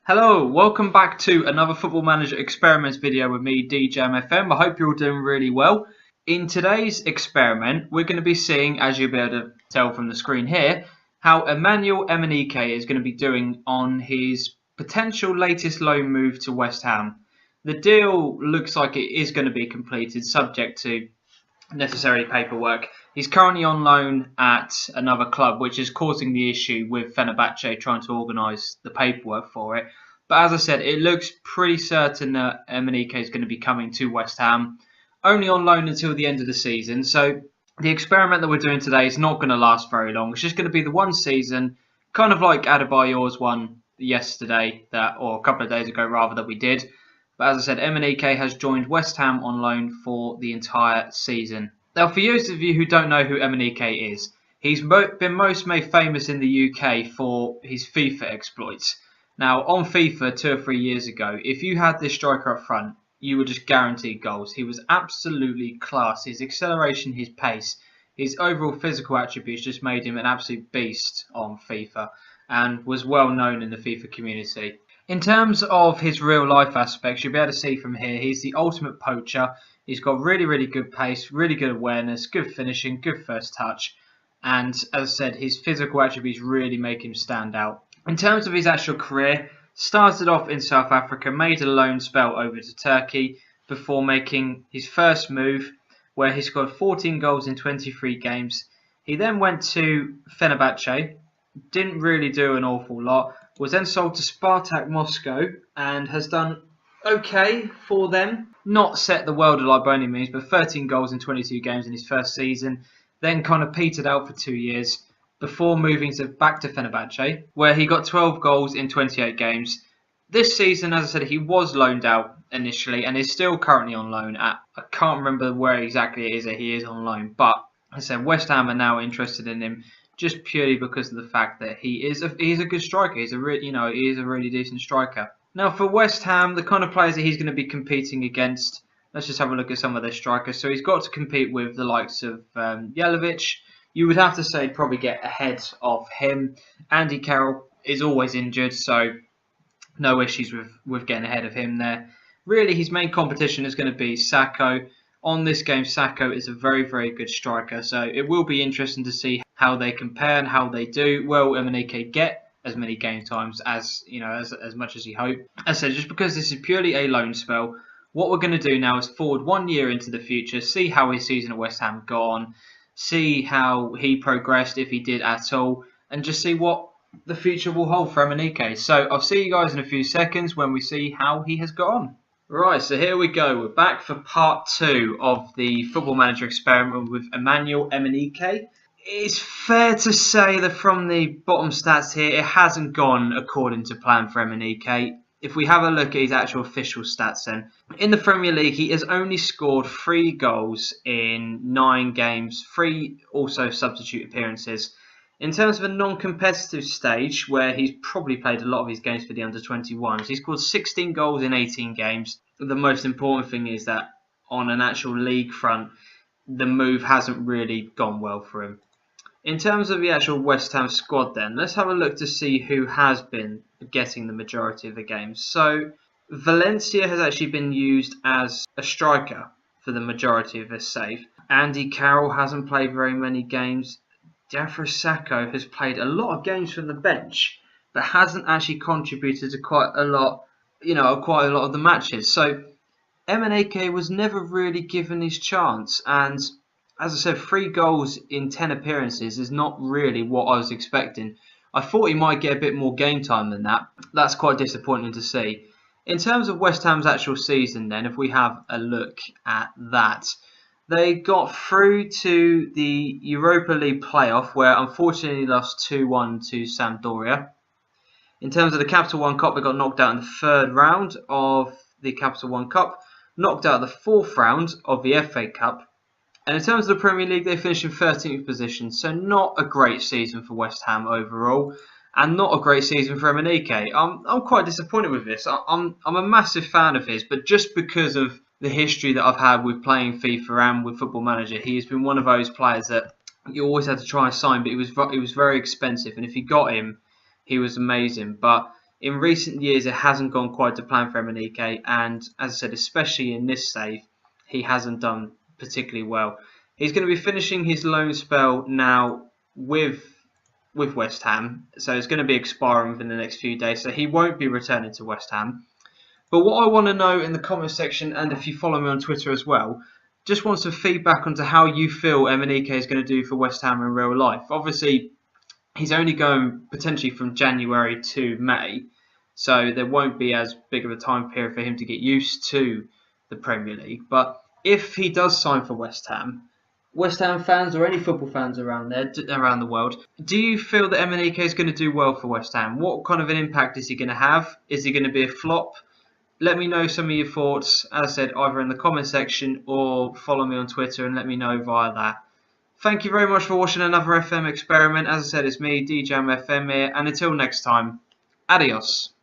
Hello, welcome back to another Football Manager Experiments video with me, DJMFM. I hope you're all doing really well. In today's experiment, we're going to be seeing, as you'll be able to tell from the screen here, how Emmanuel Emenike is going to be doing on his potential latest loan move to West Ham. The deal looks like it is going to be completed, subject to necessary paperwork. He's currently on loan at another club, which is causing the issue with Fenerbahce trying to organise the paperwork for it. But as I said, it looks pretty certain that Emenike is going to be coming to West Ham, only on loan until the end of the season. So the experiment that we're doing today is not going to last very long. It's just going to be the one season, kind of like Adebayor's one yesterday, or a couple of days ago rather, that we did. But as I said, Emenike has joined West Ham on loan for the entire season. Now, for those of you who don't know who Emenike is, he's been most made famous in the UK for his FIFA exploits. Now, on FIFA 2 or 3 years ago, if you had this striker up front, you were just guaranteed goals. He was absolutely class. His acceleration, his pace, his overall physical attributes just made him an absolute beast on FIFA and was well known in the FIFA community. In terms of his real life aspects, you'll be able to see from here, he's the ultimate poacher. He's got really good pace, really good awareness, good finishing, good first touch. And as I said, his physical attributes really make him stand out. In terms of his actual career, started off in South Africa, made a loan spell over to Turkey before making his first move, where he scored 14 goals in 23 games. He then went to Fenerbahce, didn't really do an awful lot, was then sold to Spartak Moscow and has done okay for them. Not set the world alight by any means, but 13 goals in 22 games in his first season. Then kind of petered out for 2 years before moving back to Fenerbahce, where he got 12 goals in 28 games. This season, as I said, he was loaned out initially and is still currently on loan at, I can't remember where exactly it is that he is on loan, but as I said, West Ham are now interested in him just purely because of the fact that he is a good striker. He is a really decent striker. Now for West Ham, the kind of players that he's going to be competing against, let's just have a look at some of their strikers. So he's got to compete with the likes of Jelavic. You would have to say probably get ahead of him. Andy Carroll is always injured, so no issues with getting ahead of him there. Really, his main competition is going to be Sacco. On this game, Sacco is a very good striker, so it will be interesting to see how they compare and how they do. Will Emenike get as many game times as much as he hoped? As I said, just because this is purely a loan spell, what we're going to do now is forward 1 year into the future, see how his season at West Ham got on, see how he progressed, if he did at all, and just see what the future will hold for Emenike. So I'll see you guys in a few seconds when we see how he has got on. Right, so here we go. We're back for part 2 of the Football Manager experiment with Emmanuel Emenike. It's fair to say that from the bottom stats here, it hasn't gone according to plan for Emenike. If we have a look at his actual official stats then, in the Premier League, he has only scored 3 goals in 9 games, 3 also substitute appearances. In terms of a non-competitive stage, where he's probably played a lot of his games for the under-21s, he's scored 16 goals in 18 games. The most important thing is that on an actual league front, the move hasn't really gone well for him. In terms of the actual West Ham squad then, let's have a look to see who has been getting the majority of the games. So Valencia has actually been used as a striker for the majority of this save. Andy Carroll hasn't played very many games. Diafra Sacco has played a lot of games from the bench, but hasn't actually contributed to quite a lot of the matches. So Emenike was never really given his chance, and as I said, 3 goals in 10 appearances is not really what I was expecting. I thought he might get a bit more game time than that. That's quite disappointing to see. In terms of West Ham's actual season then, if we have a look at that, they got through to the Europa League playoff, where unfortunately lost 2-1 to Sampdoria. In terms of the Capital One Cup, they got knocked out in the 3rd round of the Capital One Cup, knocked out the 4th round of the FA Cup. And in terms of the Premier League, they finished in 13th position, so not a great season for West Ham overall, and not a great season for Emenike. I'm quite disappointed with this. I'm a massive fan of his, but just because of the history that I've had with playing FIFA and with Football Manager, he has been one of those players that you always had to try and sign, but he was very expensive, and if you got him, he was amazing. But In recent years, it hasn't gone quite to plan for Emenike, and as I said, especially in this save, he hasn't done particularly well. He's going to be finishing his loan spell now with West Ham, so it's going to be expiring within the next few days, so he won't be returning to West Ham. But what I want to know in the comment section, and if you follow me on Twitter as well, just want some feedback onto how you feel Emenike is going to do for West Ham in real life. Obviously, he's only going potentially from January to May, so there won't be as big of a time period for him to get used to the Premier League. But if he does sign for West Ham fans or any football fans around the world, do you feel that Emenike is going to do well for West Ham? What kind of an impact is he going to have? Is he going to be a flop? Let me know some of your thoughts, as I said, either in the comment section or follow me on Twitter and let me know via that. Thank you very much for watching another FM experiment. As I said, it's me, DJM FM here, and until next time, adios.